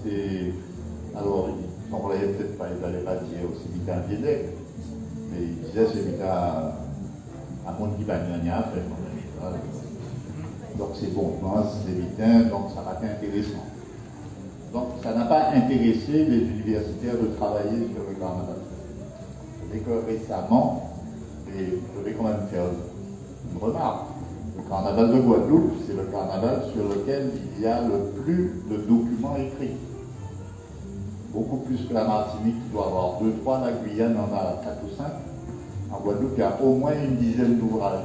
c'était. Alors, il ne semblait peut-être pas, il n'allait pas dire aussi vite un Viédec, mais il disait c'est vite un monde qui va gagner à faire. Voilà. Donc c'est bon, c'est évident, donc ça va être intéressant. Donc ça n'a pas intéressé les universitaires de travailler sur le carnaval. C'est que récemment, et je vais quand même faire une remarque, le carnaval de Guadeloupe, c'est le carnaval sur lequel il y a le plus de documents écrits. Beaucoup plus que la Martinique, qui doit avoir 2-3, la Guyane en a 4 ou 5. En Guadeloupe, il y a au moins une dizaine d'ouvrages,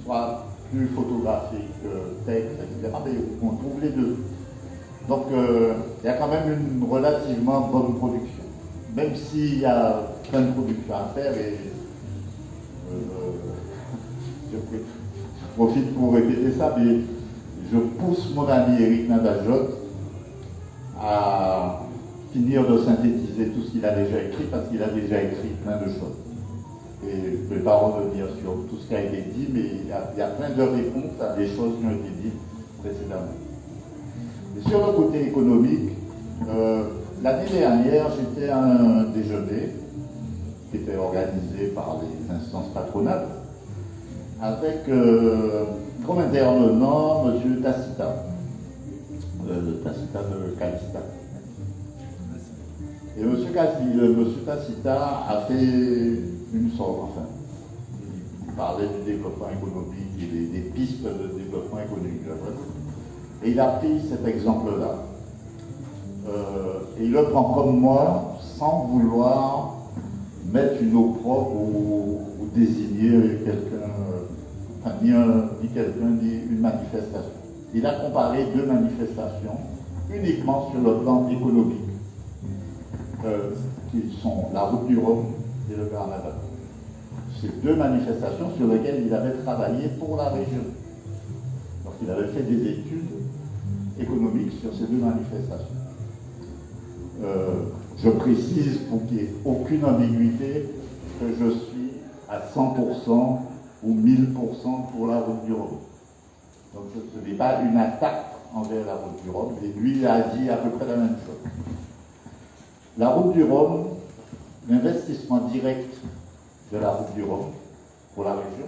soit plus photographiques, textes, etc. Mais on trouve les deux. Donc, il y a quand même une relativement bonne production. Même s'il y a plein de productions à faire, et je profite pour répéter ça, mais je pousse mon ami Eric Nadajot à finir de synthétiser tout ce qu'il a déjà écrit, parce qu'il a déjà écrit plein de choses. Et je ne vais pas revenir sur tout ce qui a été dit, mais il y a plein de réponses à des choses qui ont été dites précédemment. Et sur le côté économique, l'année dernière, j'étais à un déjeuner qui était organisé par les instances patronales avec comme intervenant M. Tacita, Tacita de Calista. Et M. Tacita a fait une sorte, enfin, il parlait du développement économique et des pistes de développement économique. Et il a pris cet exemple-là. Et il le prend comme moi, sans vouloir mettre une opprobre ou désigner quelqu'un, enfin, ni quelqu'un, ni une manifestation. Il a comparé deux manifestations uniquement sur le plan économique, qui sont la route du Rhum et le carnaval. C'est deux manifestations sur lesquelles il avait travaillé pour la région. Donc il avait fait des études économiques sur ces deux manifestations. Je précise pour qu'il n'y ait aucune ambiguïté que je suis à 100% ou 1000% pour la route du Rhum. Donc ce n'est pas une attaque envers la route du Rhum, et lui a dit à peu près la même chose. La route du Rhum, l'investissement direct de la route du Rhum pour la région,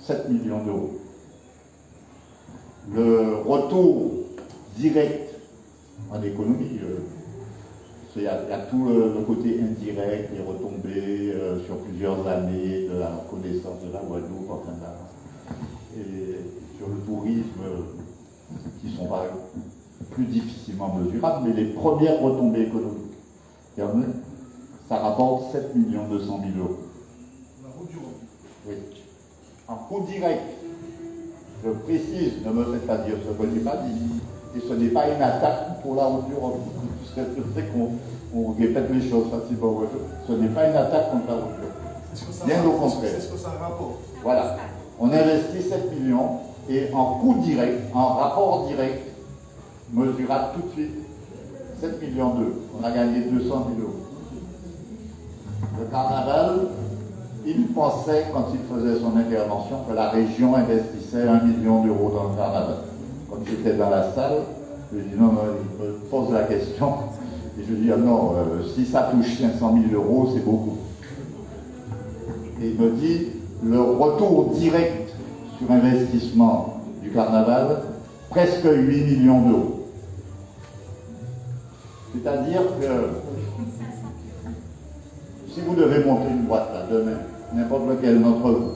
7 millions d'euros. Le retour direct en économie, il y a tout le côté indirect, les retombées sur plusieurs années de la connaissance de la Guadeloupe, enfin et sur le tourisme, qui sont plus difficilement mesurables, mais les premières retombées économiques, ça rapporte 7 200 000 euros. La route du Rhum. Oui. En coût direct, je précise, ne me faites pas dire ce que je n'ai pas dit, et ce n'est pas une attaque pour la route du Rhum. Je sais qu'on répète les choses facilement. Ce n'est pas une attaque contre la route du Rhum. Bien au contraire. C'est ce que ça rapporte. Voilà. On investit 7 millions et en coût direct, en rapport direct, mesurable tout de suite, 7 millions d'euros. On a gagné 200 000 euros. Le carnaval, il pensait, quand il faisait son intervention, que la région investissait 1 million d'euros dans le carnaval. Quand j'étais dans la salle, je lui ai dit non, il me pose la question. Et je lui ai dit, ah non, si ça touche 500 000 euros, c'est beaucoup. Et il me dit, le retour direct sur investissement du carnaval, presque 8 millions d'euros. C'est-à-dire que si vous devez monter une boîte là demain, n'importe lequel d'entre vous,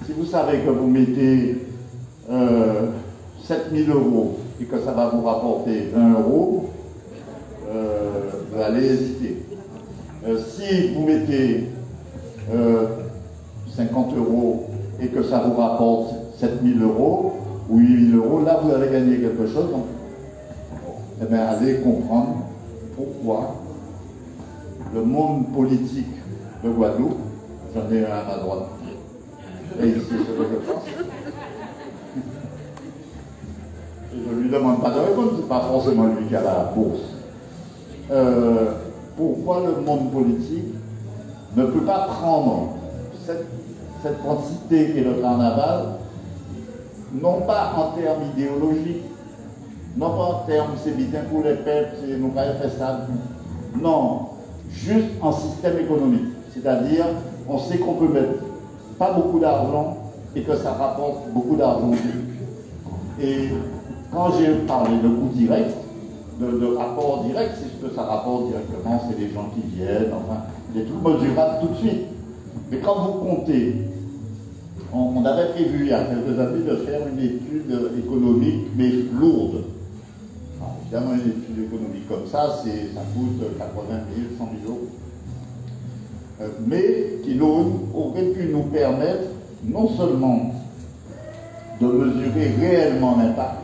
si vous savez que vous mettez 7 000 euros et que ça va vous rapporter 20 euros, vous allez hésiter. Si vous mettez 50 euros et que ça vous rapporte 7 000 euros ou 8 000 euros, là vous allez gagner quelque chose. Donc, eh bien, allez comprendre pourquoi le monde politique de Guadeloupe, j'en ai un à ma droite, et ici ce que je pense, et je ne lui demande pas de répondre, c'est pas forcément lui qui a la bourse. Pourquoi le monde politique ne peut pas prendre cette quantité qu'est le carnaval, non pas en termes idéologiques, non pas en termes, c'est bien pour les peuples, c'est nous pas faire ça. Non, juste en système économique. C'est-à-dire, on sait qu'on peut mettre pas beaucoup d'argent et que ça rapporte beaucoup d'argent. Et quand j'ai parlé de coût direct, de rapport direct, c'est ce que ça rapporte directement, c'est les gens qui viennent, enfin, des trucs mesurables tout de suite. Mais quand vous comptez, on avait prévu il y a quelques années de faire une étude économique, mais lourde. Alors, évidemment, une étude économique comme ça coûte 80 000, 100 000 euros. Mais qui aurait pu nous permettre non seulement de mesurer réellement l'impact,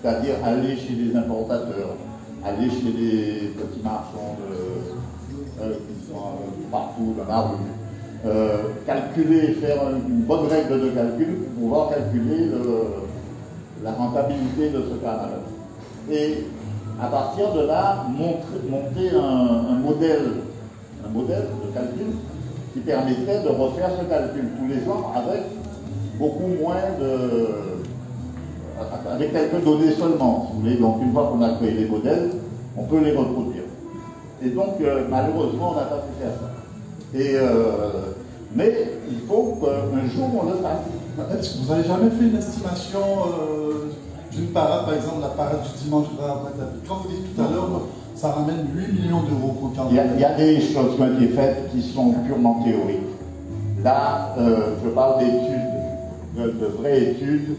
c'est-à-dire aller chez les importateurs, aller chez les petits marchands qui sont partout dans la rue, calculer, faire une bonne règle de calcul pour pouvoir calculer la rentabilité de ce canal. Et à partir de là, monter un modèle de calcul qui permettrait de refaire ce calcul tous les ans avec beaucoup moins avec quelques données seulement, si vous voulez. Donc une fois qu'on a créé les modèles, on peut les reproduire. Et donc malheureusement, on n'a pas pu faire ça. Mais il faut qu'un jour on le fasse. Est-ce que vous n'avez jamais fait une estimation d'une parade, par exemple la parade du dimanche après quand vous dites tout à l'heure, ça ramène 8 millions d'euros pour Il y a des choses qui ont été faites qui sont purement théoriques. Là, je parle d'études, de vraies études,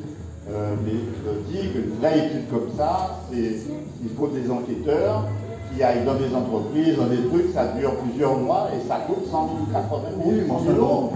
mais je dis qu'une vraie étude comme ça, il faut des enquêteurs qui aillent dans des entreprises, dans des trucs, ça dure plusieurs mois et ça coûte 100 000, 80 000, 100 000 euros.